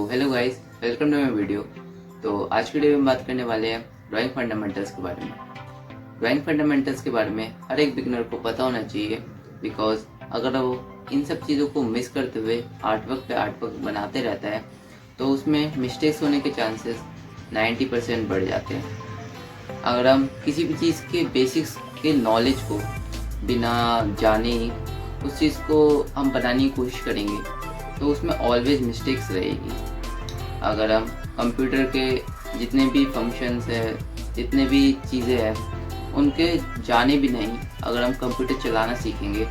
Hello guys, welcome to my video. तो आज की वीडियो में बात करने वाले हैं ड्राइंग फंडामेंटल्स के बारे में। ड्राइंग फंडामेंटल्स के बारे में हर एक बिगिनर को पता होना चाहिए, बिकॉज अगर वो इन सब चीज़ों को मिस करते हुए आर्टवर्क पे आर्टवर्क बनाते रहता है तो उसमें मिस्टेक्स होने के चांसेस 90% बढ़ जाते हैं। अगर हम किसी भी चीज़ के बेसिक्स के नॉलेज को बिना जाने ही उस चीज़ को हम बनाने की कोशिश करेंगे तो उसमें ऑलवेज मिस्टेक्स रहेगी। अगर हम कंप्यूटर के जितने भी फंक्शंस है, जितने भी चीज़ें हैं, उनके जाने भी नहीं अगर हम कंप्यूटर चलाना सीखेंगे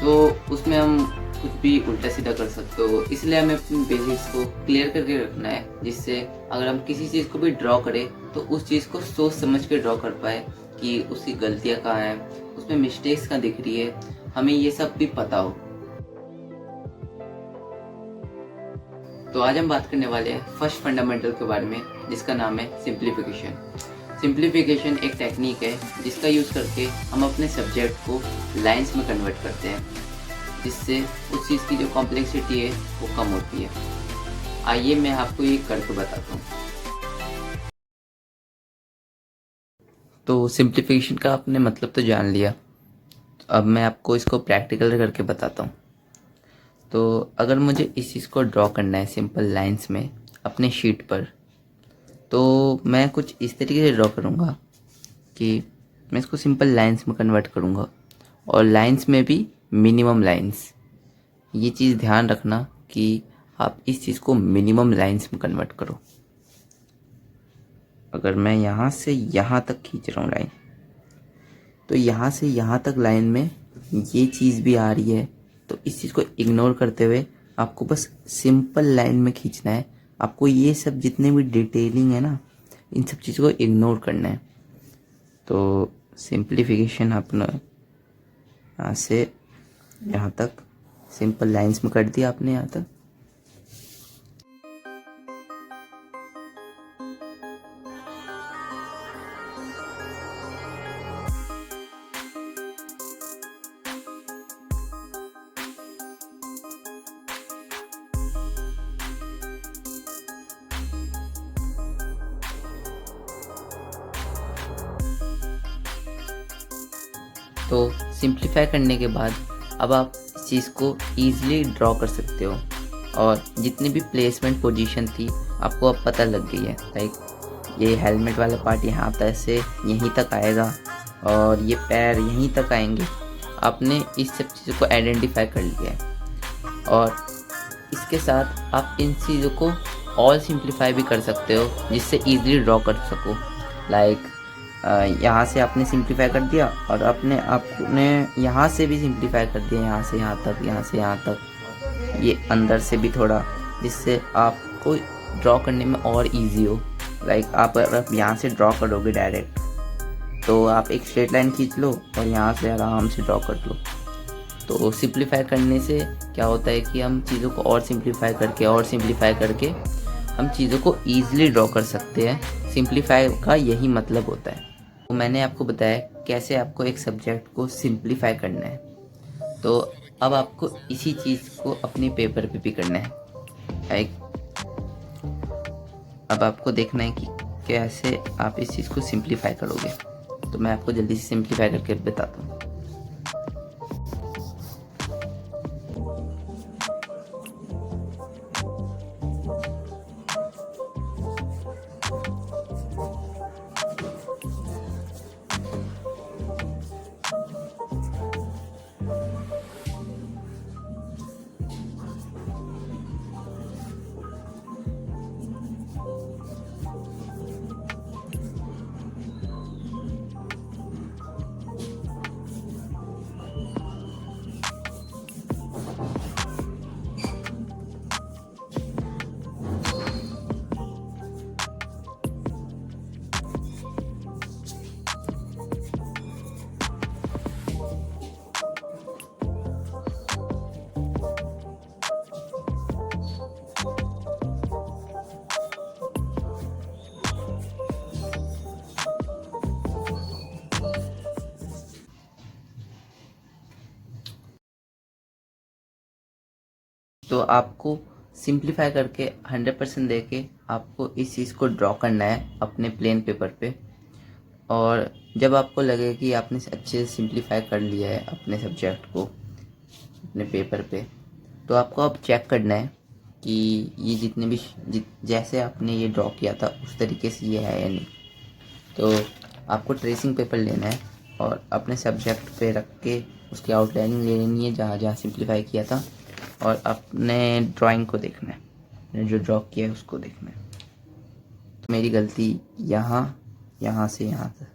तो उसमें हम कुछ भी उल्टा सीधा कर सकते हो। इसलिए हमें अपनी बेसिक्स को क्लियर करके रखना है, जिससे अगर हम किसी चीज़ को भी ड्रॉ करें तो उस चीज़ को सोच समझ के ड्रॉ कर पाए कि उसकी गलतियाँ कहाँ हैं, उसमें मिस्टेक्स कहाँ दिख रही है, हमें ये सब भी पता हो। तो आज हम बात करने वाले हैं फर्स्ट फंडामेंटल के बारे में, जिसका नाम है सिंप्लीफिकेशन। सिंप्लीफिकेशन एक टेक्निक है जिसका यूज़ करके हम अपने सब्जेक्ट को लाइंस में कन्वर्ट करते हैं, जिससे उस चीज़ की जो कॉम्प्लेक्सिटी है वो कम होती है। आइए मैं आपको ये करके बताता हूँ। तो सिंप्लीफिकेशन का आपने मतलब तो जान लिया, अब मैं आपको इसको प्रैक्टिकल करके बताता हूँ। तो अगर मुझे इस चीज़ को ड्रॉ करना है सिंपल लाइंस में अपने शीट पर, तो मैं कुछ इस तरीके से ड्रॉ करूँगा कि मैं इसको सिंपल लाइंस में कन्वर्ट करूँगा, और लाइंस में भी मिनिमम लाइंस। ये चीज़ ध्यान रखना कि आप इस चीज़ को मिनिमम लाइंस में कन्वर्ट करो। अगर मैं यहाँ से यहाँ तक खींच रहा हूँ लाइन, तो यहाँ से यहाँ तक लाइन में ये चीज़ भी आ रही है, तो इस चीज़ को इग्नोर करते हुए आपको बस सिंपल लाइन में खींचना है। आपको ये सब जितने भी डिटेलिंग है ना, इन सब चीज़ों को इग्नोर करना है। तो सिंप्लीफिकेशन अपना यहाँ से यहाँ तक सिंपल लाइंस में कर दिया आपने यहाँ तक। तो सिंप्लीफाई करने के बाद अब आप इस चीज़ को ईज़िली ड्रॉ कर सकते हो, और जितनी भी प्लेसमेंट पोजीशन थी आपको अब पता लग गई है। लाइक ये हेलमेट वाला पार्ट यहाँ तक से यहीं तक आएगा, और ये पैर यहीं तक आएंगे। आपने इस सब चीज़ों को आइडेंटिफाई कर लिया है, और इसके साथ आप इन चीज़ों को और सिंप्लीफाई भी कर सकते हो, जिससे ईज़िली ड्रॉ कर सको। लाइक यहाँ से आपने सिंप्लीफाई कर दिया, और आपने यहाँ से भी सिंप्लीफाई कर दिया, यहाँ से यहाँ तक, यहाँ से यहाँ तक, ये अंदर से भी थोड़ा, जिससे आपको ड्रॉ करने में और इजी हो। लाइक आप अगर यहाँ से ड्रॉ करोगे डायरेक्ट, तो आप एक स्ट्रेट लाइन खींच लो और यहाँ से आराम से ड्रॉ कर लो। तो सिंप्लीफाई करने से क्या होता है कि हम चीज़ों को और सिंप्लीफाई करके हम चीज़ों को ईजिली ड्रॉ कर सकते हैं। सिंप्लीफाई का यही मतलब होता है। तो मैंने आपको बताया कैसे आपको एक सब्जेक्ट को सिंप्लीफाई करना है, तो अब आपको इसी चीज़ को अपने पेपर पे भी करना है। लाइक अब आपको देखना है कि कैसे आप इस चीज़ को सिंप्लीफाई करोगे। तो मैं आपको जल्दी से सिंप्लीफाई करके बताता हूँ। तो आपको सिंप्लीफाई करके 100% देके आपको इस चीज़ को ड्रॉ करना है अपने प्लेन पेपर पे। और जब आपको लगे कि आपने अच्छे से सिंप्लीफाई कर लिया है अपने सब्जेक्ट को अपने पेपर पे, तो आपको अब चेक करना है कि ये जितने भी जैसे आपने ये ड्रॉ किया था उस तरीके से ये है या नहीं। तो आपको ट्रेसिंग पेपर लेना है और अपने सब्जेक्ट पे रख के उसकी आउटलाइनिंग ले लेनी है जहाँ जहाँ सिंप्लीफाई किया था, और अपने ड्राइंग को देखना है, मैंने जो ड्रॉ किया है उसको देखना है। तो मेरी गलती यहाँ से यहाँ तक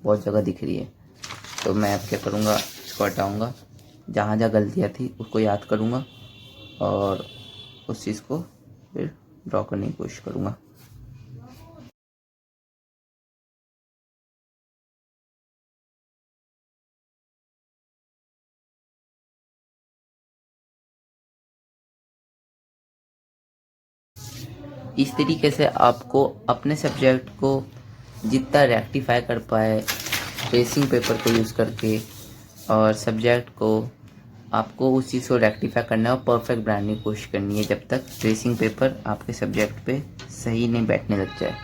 बहुत जगह दिख रही है, तो मैं अब क्या करूँगा, इसको हटाऊँगा, जहाँ जहाँ गलतियाँ थी उसको याद करूँगा और उस चीज़ को फिर ड्रॉ करने की कोशिश करूँगा। इस तरीके से आपको अपने सब्जेक्ट को जितना रेक्टिफाई कर पाए ट्रेसिंग पेपर को यूज़ करके, और सब्जेक्ट को आपको उस चीज़ को रेक्टिफाई करना है और परफेक्ट बनाने की कोशिश करनी है जब तक ट्रेसिंग पेपर आपके सब्जेक्ट पे सही नहीं बैठने लग जाए।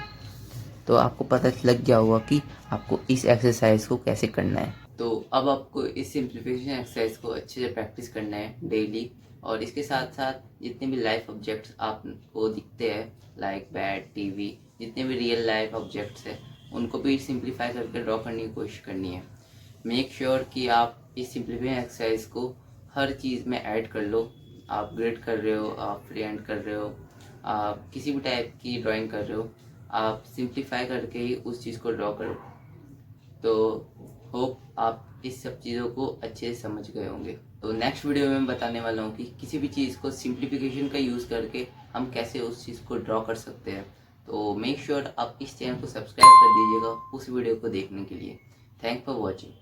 तो आपको पता लग गया होगा कि आपको इस एक्सरसाइज को कैसे करना है। तो अब आपको इस सिंप्लीफिकेशन एक्सरसाइज को अच्छे से प्रैक्टिस करना है डेली, और इसके साथ साथ जितने भी लाइफ ऑब्जेक्ट्स आपको दिखते हैं लाइक बैट, टीवी, जितने भी रियल लाइफ ऑब्जेक्ट्स हैं उनको भी सिंप्लीफाई करके ड्रॉ करने की कोशिश करनी है। मेक श्योर कि आप इस सिंप्लीफिकेशन एक्सरसाइज को हर चीज़ में ऐड कर लो। आप ग्रिड कर रहे हो, आप फ्री हैंड कर रहे हो, आप किसी भी टाइप की ड्राइंग कर रहे हो, आप सिंप्लीफाई करके ही उस चीज़ को ड्रॉ करो। तो होप आप इस सब चीज़ों को अच्छे से समझ गए होंगे। तो नेक्स्ट वीडियो में मैं बताने वाला हूँ कि किसी भी चीज़ को सिंप्लीफिकेशन का यूज़ करके हम कैसे उस चीज़ को ड्रॉ कर सकते हैं। तो मेक श्योर आप इस चैनल को सब्सक्राइब कर दीजिएगा उस वीडियो को देखने के लिए। Thank for watching.